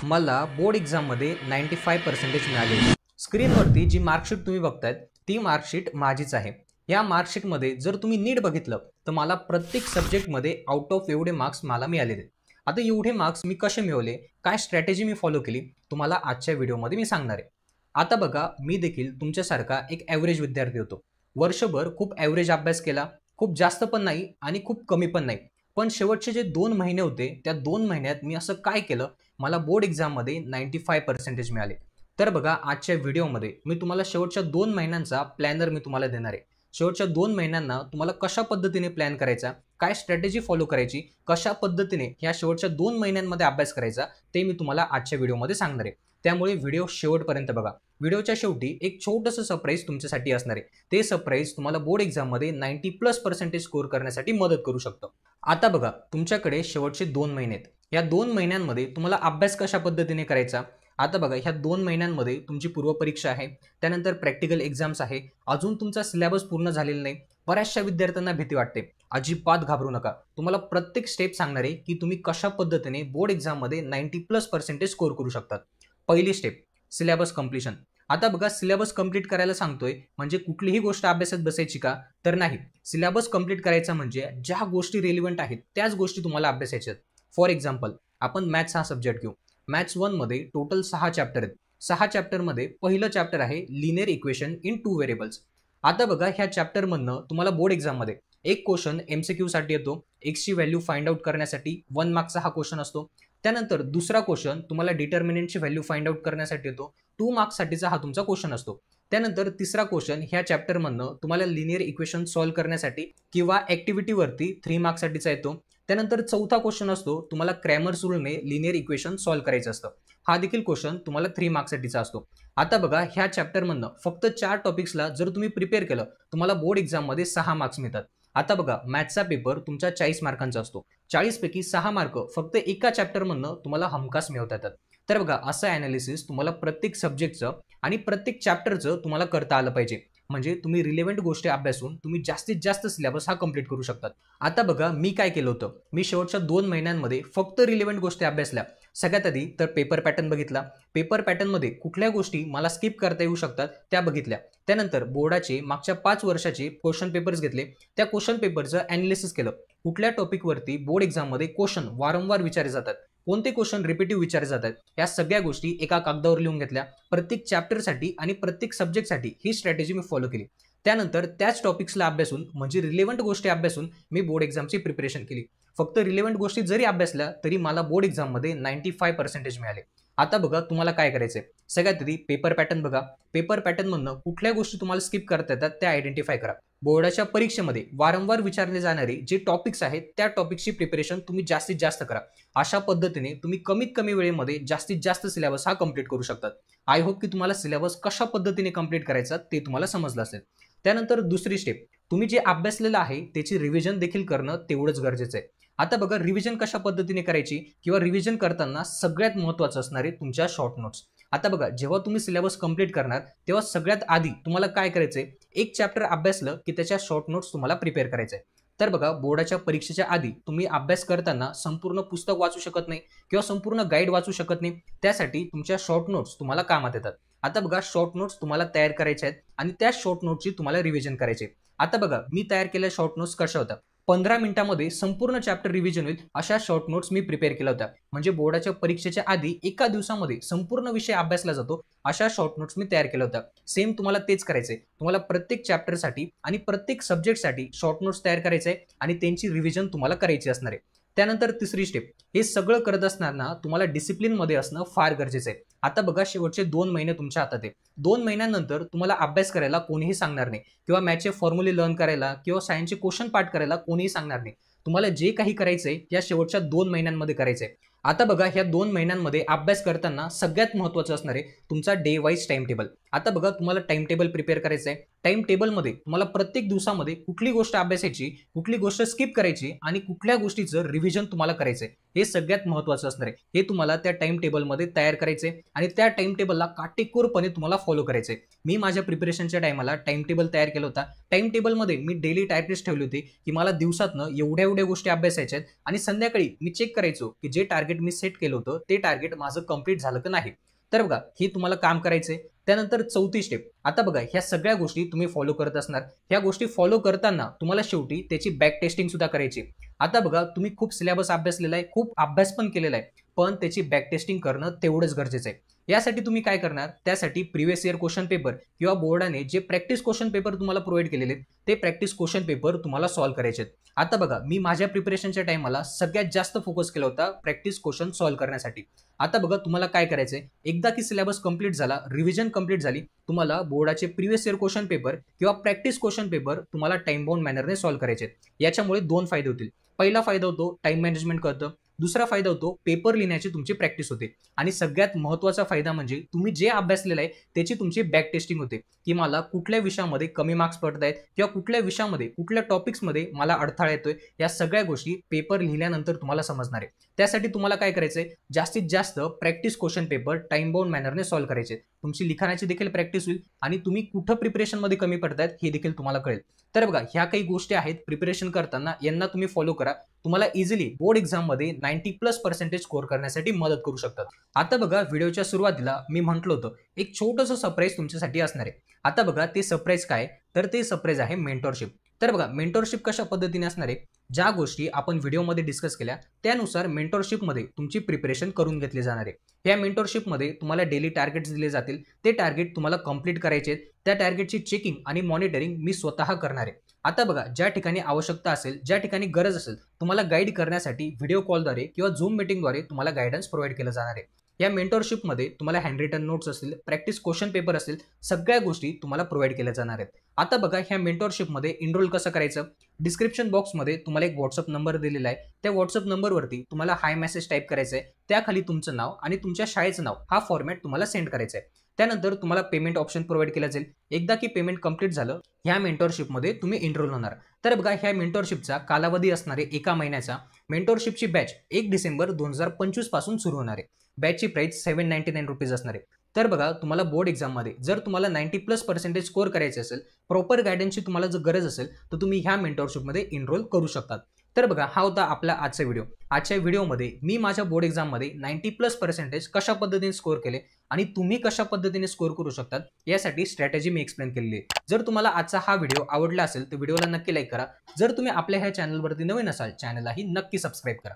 मला बोर्ड एक्झाममध्ये 95% मिळाले. स्क्रीनवरती जी मार्कशीट तुम्ही बघतायत ती मार्कशीट माझीच आहे. या मार्कशीटमध्ये जर तुम्ही नीट बघितलं तर मला प्रत्येक सब्जेक्टमध्ये आउट ऑफ एवढे मार्क्स मला मिळालेले. आता एवढे मार्क्स मी कसे मिळवले, काय स्ट्रॅटेजी मी फॉलो केली, तुम्हाला आजच्या व्हिडिओमध्ये मी सांगणार आहे. आता बघा, मी देखील तुमच्यासारखा एक ॲव्हरेज विद्यार्थी होतो. वर्षभर खूप ॲव्हरेज अभ्यास केला, खूप जास्त पण नाही आणि खूप कमी पण नाही. पण शेवटचे जे 2 महिने होते त्या 2 महिन्यात मी असं काय केलं, मला बोर्ड एक्झाममध्ये 95% मिळाले. तर बघा, आजच्या व्हिडिओमध्ये मी तुम्हाला शेवटच्या 2 महिन्यांचा प्लॅनर मी तुम्हाला देणार आहे. शेवटच्या 2 महिन्यांना तुम्हाला कशा पद्धतीने प्लॅन करायचा, काय स्ट्रॅटेजी फॉलो करायची, कशा पद्धतीने ह्या शेवटच्या 2 महिन्यांमध्ये अभ्यास करायचा, ते मी तुम्हाला आजच्या व्हिडिओमध्ये सांगणार आहे. त्यामुळे व्हिडिओ शेवटपर्यंत बघा. व्हिडिओच्या शेवटी एक छोटंसं सरप्राईज तुमच्यासाठी असणार आहे. ते सरप्राईज तुम्हाला बोर्ड एक्झाममध्ये 90+ स्कोर करण्यासाठी मदत करू शकतं. आता बघा, तुमच्याकडे शेवटचे 2 महिने आहेत. या 2 महिन्यांमध्ये तुम्हाला अभ्यास कशा पद्धतीने करायचा. आता बघा, ह्या 2 महिन्यांमध्ये तुमची पूर्वपरीक्षा आहे, त्यानंतर प्रॅक्टिकल एक्झाम्स आहे, अजून तुमचा सिलेबस पूर्ण झालेला नाही. बऱ्याचशा विद्यार्थ्यांना भीती वाटते. अजिबात घाबरू नका. तुम्हाला प्रत्येक स्टेप सांगणार आहे की तुम्ही कशा पद्धतीने बोर्ड एक्झाममध्ये 90+ स्कोर करू शकतात. पहिली स्टेप, सिलेबस कंप्लीशन. आता बघा, सिलेबस कंप्लीट करायला सांगतोय म्हणजे कुठलीही गोष्ट अभ्यासात बसायची का, तर नाही. सिलेबस कंप्लीट करायचा म्हणजे ज्या गोष्टी रेलिव्हंट आहेत त्याच गोष्टी तुम्हाला अभ्यासायच्या आहेत. फॉर एक्झाम्पल, आपण मॅथ्स हा सब्जेक्ट घेऊ. मॅथ्स 1 मध्ये टोटल 6 चॅप्टर आहेत. 6 चॅप्टरमध्ये पहिलं चॅप्टर आहे लिनियर इक्वेशन इन 2 व्हेरिएबल्स. आता बघा, ह्या चॅप्टरमधनं तुम्हाला बोर्ड एक्झाममध्ये एक क्वेश्चन MCQ साठी येतो. एक्सची व्हॅल्यू फाइंड आउट करण्यासाठी 1 मार्क्सचा हा क्वेश्चन असतो. त्यानंतर दुसरा क्वेश्चन तुम्हाला डिटर्मिनंटची व्हॅल्यू फाइंड आउट करण्यासाठी येतो. 2 मार्क्ससाठीचा हा तुमचा क्वेश्चन असतो. त्यानंतर तिसरा क्वेश्चन ह्या चॅप्टरमधनं तुम्हाला लिनियर इक्वेशन सॉल्व्ह करण्यासाठी किंवा ॲक्टिव्हिटीवरती 3 मार्क्ससाठीचा येतो. त्यानंतर चौथा क्वेश्चन असतो, तुम्हाला क्रॅमर्स रूलने लिनियर इक्वेशन सॉल्व्ह करायचं असतं. हा देखील क्वेश्चन तुम्हाला 3 मार्क्ससाठीचा असतो. आता बघा, ह्या चॅप्टरमधनं फक्त 4 टॉपिक्सला जर तुम्ही प्रिपेअर केलं तुम्हाला बोर्ड एक्झाममध्ये 6 मार्क्स मिळतात. आता बघा, मॅथ्सचा पेपर तुमचा 40 मार्कांचा असतो. 40 पैकी 6 मार्क फक्त एका चॅप्टरमधनं तुम्हाला हमखास मिळवता येतात. तर बघा, असं ॲनालिसिस तुम्हाला प्रत्येक सब्जेक्टचं आणि प्रत्येक चॅप्टरचं तुम्हाला करता आलं पाहिजे. म्हणजे तुम्ही रिलेव्हंट गोष्टी अभ्यासून तुम्ही जास्तीत जास्त सिलेबस हा कंप्लीट करू शकतात. आता बघा, मी काय केलं होतं, मी शेवटच्या 2 महिन्यांमध्ये फक्त रिलेव्हंट गोष्टी अभ्यासल्या. सगळ्यात आधी तर पेपर पॅटर्न बघितला. पेपर पॅटर्नमध्ये कुठल्या गोष्टी मला स्किप करता येऊ शकतात त्या बघितल्या. त्यानंतर बोर्डाचे मागच्या 5 वर्षाचे क्वेश्चन पेपर्स घेतले. त्या क्वेश्चन पेपरचं ॲनालिसिस केलं. कुठल्या टॉपिकवरती बोर्ड एक्झाममध्ये क्वेश्चन वारंवार विचारले जातात, कोणते क्वेश्चन रिपीटिव्ह विचारले जातात, या सगळ्या गोष्टी एका कागदावर लिहून घेतल्या. प्रत्येक चॅप्टरसाठी आणि प्रत्येक सब्जेक्टसाठी ही स्ट्रॅटेजी मी फॉलो केली. त्यानंतर त्याच टॉपिक्सला अभ्यासून म्हणजे रिलेव्हंट गोष्टी अभ्यासून मी बोर्ड एक्झामची प्रिपरेशन केली. फक्त रिलेव्हंट गोष्टी जरी अभ्यासल्या तरी मला बोर्ड एक्झाममध्ये 95% मिळाले. आता बघा, तुम्हाला काय करायचंय, सगळ्यात आधी पेपर पॅटर्न बघा. पेपर पॅटर्नमधनं कुठल्या गोष्टी तुम्हाला स्किप करता येतात त्या आयडेंटिफाय करा. बोर्डाच्या परीक्षेमध्ये वारंवार विचारले जाणारे जे टॉपिक्स आहेत त्या टॉपिकची प्रिपरेशन तुम्ही जास्तीत जास्त करा. अशा पद्धतीने तुम्ही कमीत कमी वेळेमध्ये जास्तीत जास्त सिलेबस हा कंप्लीट करू शकतात. आय होप की तुम्हाला सिलेबस कशा पद्धतीने कंप्लीट करायचा ते तुम्हाला समजलं असेल. त्यानंतर दुसरी स्टेप, तुम्ही जे अभ्यासलेलं आहे त्याची रिव्हिजन देखील करणं तेवढंच गरजेचं आहे. आता बघा, रिव्हिजन कशा पद्धतीने करायची किंवा रिव्हिजन करताना सगळ्यात महत्त्वाचं असणार आहे तुमच्या शॉर्ट नोट्स. आता बघा, जेव्हा तुम्ही सिलेबस कंप्लीट करणार तेव्हा सगळ्यात आधी तुम्हाला काय करायचंय, एक चॅप्टर अभ्यासलं की त्याच्या शॉर्ट नोट्स तुम्हाला प्रिपेअर करायचंय. तर बघा, बोर्डाच्या परीक्षेच्या आधी तुम्ही अभ्यास करताना संपूर्ण पुस्तक वाचू शकत नाही किंवा संपूर्ण गाईड वाचू शकत नाही. त्यासाठी तुमच्या शॉर्ट नोट्स तुम्हाला कामात येतात. आता बघा, शॉर्ट नोट्स तुम्हाला तयार करायचे आहेत आणि त्या शॉर्ट नोट्सची तुम्हाला रिव्हिजन करायची आहे. आता बघा, मी तयार केलेल्या शॉर्ट नोट्स कशा होत्या, 15 मिनिटांमध्ये संपूर्ण चॅप्टर रिव्हिजन होईल अशा शॉर्ट नोट्स मी प्रिपेअर केल्या होत्या. म्हणजे बोर्डाच्या परीक्षेच्या आधी एका दिवसामध्ये संपूर्ण विषय अभ्यासला जातो अशा शॉर्ट नोट्स मी तयार केल्या होत्या. सेम तुम्हाला तेच करायचंय. तुम्हाला प्रत्येक चॅप्टरसाठी आणि प्रत्येक सब्जेक्टसाठी शॉर्ट नोट्स तयार करायचे आहे आणि त्यांची रिव्हिजन तुम्हाला करायची असणार आहे. त्यानंतर तिसरी स्टेप, हे सगळं करत असताना तुम्हाला डिसिप्लिनमध्ये असणं फार गरजेचं आहे. आता बघा, शेवटचे 2 महिने तुमच्या हातात आहे. 2 महिन्यानंतर तुम्हाला अभ्यास करायला कोणीही सांगणार नाही किंवा मॅथचे फॉर्म्युले लर्न करायला किंवा सायन्सचे क्वेश्चन पाठ करायला कोणीही सांगणार नाही. तुम्हाला जे काही करायचंय या शेवटच्या 2 महिन्यांमध्ये करायचंय. आता बघा, ह्या 2 महिन्यांमध्ये अभ्यास करताना सगळ्यात महत्त्वाचं असणार आहे तुमचा डे वाईज टाइम टेबल. आता बघा तुम्हाला टाइम टेबल प्रिपेअर करायचं आहे. टाइम टेबलमध्ये तुम्हाला प्रत्येक दिवसामध्ये कुठली गोष्ट अभ्यासायची, कुठली गोष्ट स्किप करायची आणि कुठल्या गोष्टीचं रिव्हिजन तुम्हाला करायचंय हे सगळ्यात महत्त्वाचं असणार आहे. हे तुम्हाला त्या टाइम टेबलमध्ये तयार करायचंय आणि त्या टाइम टेबलला काटेकोरपणे तुम्हाला फॉलो करायचंय. मी माझ्या प्रिपरेशनच्या टायमाला टाइम टेबल तयार केला होता. टाइम टेबलमध्ये मी डेली टार्गेट्स ठेवले होते की मला दिवसातनं एवढ्या गोष्टी अभ्यासायच्या आहेत आणि संध्याकाळी मी चेक करायचो की जे टार्गेट मी सेट केलं होतं ते टार्गेट माझं कंप्लीट झालं की नाही. तर बघा हे तुम्हाला काम करायचंय. त्यानंतर चौथी स्टेप, आता बघा ह्या सगळ्या गोष्टी तुम्ही फॉलो करत असणार. ह्या गोष्टी फॉलो करताना तुम्हाला शेवटी त्याची बॅक टेस्टिंग सुद्धा करायची. आता बघा तुम्ही खूप सिलेबस अभ्यासलेला आहे, खूप अभ्यास पण केलेला आहे, पण त्याची बॅक टेस्टिंग करणं तेवढंच गरजेचं आहे. यासाठी तुम्ही काय करणार, त्यासाठी प्रिव्हियस इयर क्वेश्चन पेपर किंवा बोर्डाने जे प्रॅक्टिस क्वेश्चन पेपर तुम्हाला प्रोव्हाइड केलेले ते प्रॅक्टिस क्वेश्चन पेपर तुम्हाला सॉल्व्ह करायचे आहेत. आता बघा मी माझ्या प्रिपरेशनच्या टायमाला सगळ्यात जास्त फोकस केला होता प्रॅक्टिस क्वेश्चन सॉल्व्ह करण्यासाठी. आता बघा तुम्हाला काय करायचंय, एकदा की सिलेबस कंप्लीट झाला, रिव्हिजन कंप्लीट झाली, तुम्हाला बोर्डाचे प्रिव्हियस इयर क्वेश्चन पेपर किंवा प्रॅक्टिस क्वेश्चन पेपर तुम्हाला टाइम बाउंड मॅनरने सॉल्व्ह करायचे आहेत. याच्यामुळे दोन फायदे होतील. पहिला फायदा होतो टाइम मॅनेजमेंट कळतं, दुसरा फायदा होतो पेपर लिहिण्याची तुमची प्रॅक्टिस होते आणि सगळ्यात महत्त्वाचा फायदा म्हणजे तुम्ही जे अभ्यासलेलं आहे त्याची तुमची बॅक टेस्टिंग होते की मला कुठल्या विषयामध्ये कमी मार्क्स पडत आहेत किंवा कुठल्या विषयामध्ये कुठल्या टॉपिक्समध्ये मला अडथळा येतोय. या सगळ्या गोष्टी पेपर लिहिल्यानंतर तुम्हाला समजणार आहे. त्यासाठी तुम्हाला काय करायचंय, जास्तीत जास्त practice question paper time bound मॅनरने सॉल्व्ह करायचे. तुमची लिखाणाची देखील प्रॅक्टिस होईल आणि तुम्ही कुठं प्रिपरेशनमध्ये कमी पडतायत हे देखील तुम्हाला कळेल. तर बघा ह्या काही गोष्टी आहेत प्रिपरेशन करताना, यांना तुम्ही फॉलो करा. तुम्हाला इझिली बोर्ड एक्झाममध्ये 90+ स्कोर करण्यासाठी मदत करू शकतात. आता बघा व्हिडिओच्या सुरुवातीला मी म्हटलं होतं एक छोटंसं सरप्राईज तुमच्यासाठी असणार आहे. आता बघा ते सरप्राईज काय, तर ते सरप्राईज आहे मेंटरशिप. तर बघा मेंटरशिप कशा पद्धतीने असणार आहे, ज्या गोष्टी आपण व्हिडिओमध्ये डिस्कस केल्या त्यानुसार मेंटरशिपमध्ये तुमची प्रिपरेशन करून घेतली जाणार आहे. या मेंटरशिपमध्ये तुम्हाला डेली टार्गेट्स दिले जातील. ते टार्गेट तुम्हाला कंप्लीट करायचे आहेत. त्या टार्गेटची चेकिंग आणि मॉनिटरिंग मी स्वतः करणार आहे. आता बघा ज्या ठिकाणी आवश्यकता असेल, ज्या ठिकाणी गरज असेल, तुम्हाला गाईड करण्यासाठी व्हिडिओ कॉलद्वारे किंवा झूम मीटिंगद्वारे तुम्हाला गाईडन्स प्रोव्हाइड केलं जाणार आहे. या मेंटरशिपमध्ये तुम्हाला हँड रिटन नोट्स असतील, प्रॅक्टिस क्वेश्चन पेपर असेल, सगळ्या गोष्टी तुम्हाला प्रोव्हाइड केल्या जाणार आहेत. आता बघा ह्या मेंटरशिपमध्ये एनरोल कसं करायचं, डिस्क्रिप्शन बॉक्समध्ये तुम्हाला एक व्हॉट्सअप नंबर दिलेला आहे. त्या व्हॉट्सअप नंबरवरती तुम्हाला हाय मेसेज टाईप करायचं आहे. त्याखाली तुमचं नाव आणि तुमच्या शाळेचं नाव हा फॉर्मॅट तुम्हाला सेंड करायचा आहे. त्यानंतर तुम्हाला पेमेंट ऑप्शन प्रोव्हाइड केला जाईल. एकदा की पेमेंट कंप्लीट झालं, ह्या मेंटरशिपमध्ये तुम्ही एनरोल होणार. तर बघा ह्या मेंटरशिपचा कालावधी असणार आहे 1 महिन्याचा. मेंटरशिपची बॅच 1 डिसेंबर 2025 पासून सुरू होणार आहे. बॅचची प्राइस ₹799 असणार आहे. तर बघा तुम्हाला बोर्ड एक्झाममध्ये जर तुम्हाला 90+ स्कोर करायचे असेल, प्रॉपर गायडन्सची तुम्हाला जर गरज असेल, तर तुम्ही ह्या मेंटरशिपमध्ये एनरोल करू शकतात. तर बघा हा होता आपला आजचा व्हिडिओ. आजच्या व्हिडिओमध्ये मी माझ्या बोर्ड एक्झाममध्ये 90+ कशा पद्धतीने स्कोर केले आणि तुम्ही कशा पद्धतीने स्कोर करू शकतात यासाठी स्ट्रॅटेजी मी एक्सप्लेन केलेली आहे. जर तुम्हाला आजचा हा व्हिडिओ आवडला असेल तर व्हिडिओला नक्की लाईक करा. जर तुम्ही आपल्या ह्या चॅनलवरती नवीन असाल, चॅनललाही नक्की सबस्क्राईब करा.